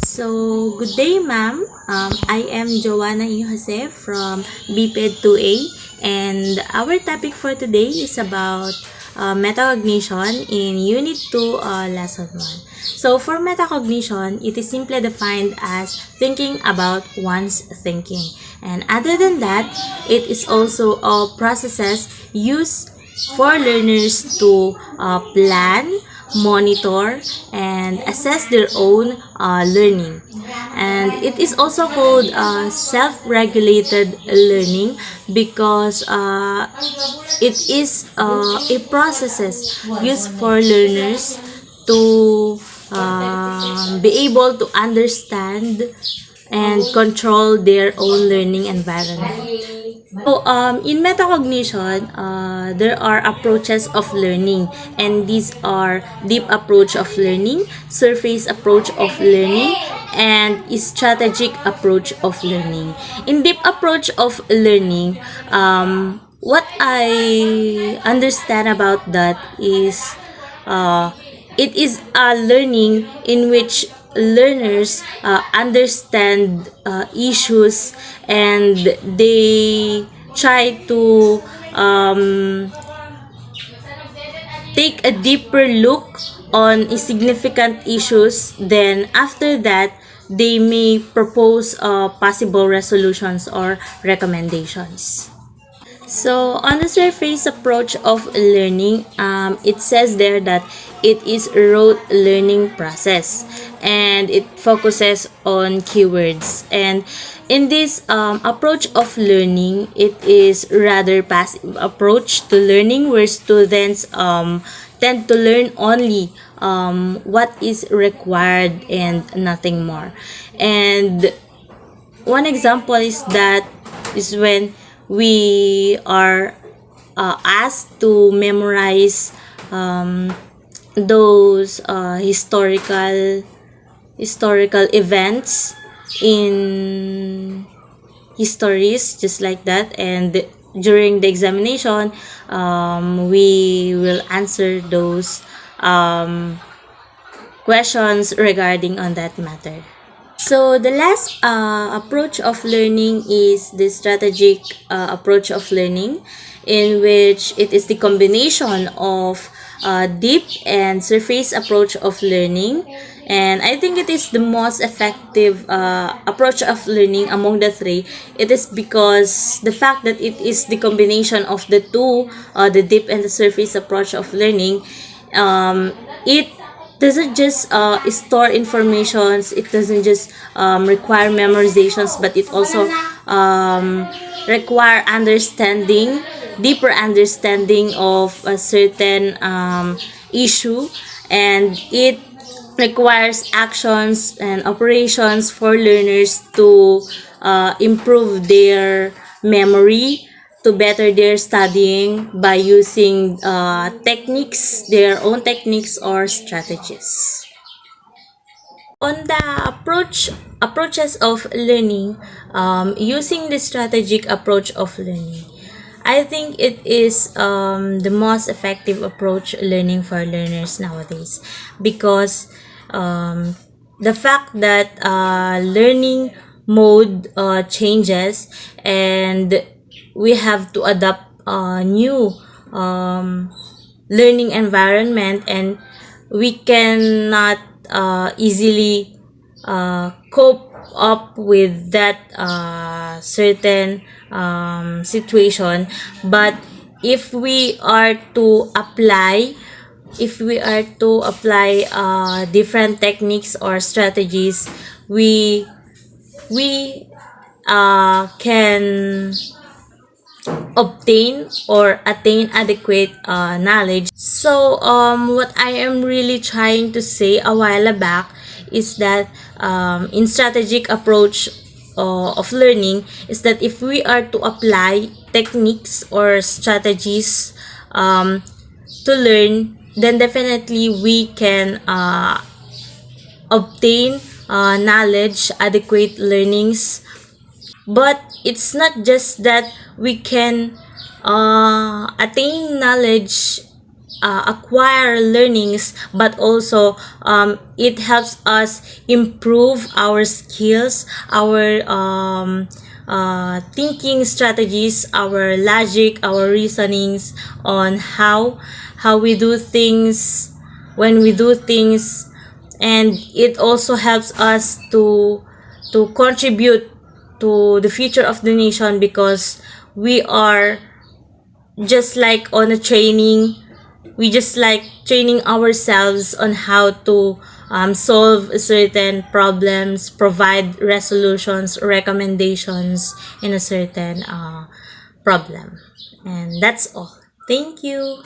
So, good day, ma'am. I am Joanna E. Jose from BPED 2A, and our topic for today is about metacognition in Unit 2, Lesson 1. So, for metacognition, it is simply defined as thinking about one's thinking. And other than that, it is also processes used for learners to plan, monitor, and assess their own learning. And it is also called self-regulated learning because it is a processes used for learners to be able to understand and control their own learning environment. So, in metacognition, there are approaches of learning, and these are deep approach of learning, surface approach of learning, and strategic approach of learning. In deep approach of learning, what I understand about that is it is a learning in which learners understand issues and they try to take a deeper look on significant issues. Then after that, they may propose possible resolutions or recommendations. So, on the surface approach of learning, it says there that it is a rote learning process and it focuses on keywords. And in this approach of learning, it is rather passive approach to learning where students tend to learn only what is required and nothing more. And one example is when we are asked to memorize those historical events in histories, just like that. And during the examination, we will answer those questions regarding on that matter. So the last approach of learning is the strategic approach of learning, in which it is the combination of deep and surface approach of learning. And I think it is the most effective approach of learning among the three. It is because the fact that it is the combination of the two, the deep and the surface approach of learning, it doesn't just store informations, it doesn't just require memorizations, but it also require understanding, deeper understanding of a certain issue, and it requires actions and operations for learners to improve their memory, to better their studying by using their own techniques or strategies. On the approaches of learning, using the strategic approach of learning, I think it is the most effective approach learning for learners nowadays, because the fact that learning mode changes, and we have to adapt a new learning environment, and we cannot easily cope up with that certain situation. But if we are to apply different techniques or strategies, we can obtain or attain adequate knowledge. So, what I am really trying to say a while back is that in strategic approach of learning, is that if we are to apply techniques or strategies to learn, then definitely we can obtain knowledge, adequate learnings. But it's not just that we can attain knowledge acquire learnings, but also it helps us improve our skills, our thinking strategies, our logic, our reasonings on how we do things, when we do things. And it also helps us to contribute to the future of the nation, because we are just like on a training, we just like training ourselves on how to solve certain problems, provide resolutions, recommendations in a certain problem. And that's all. Thank you.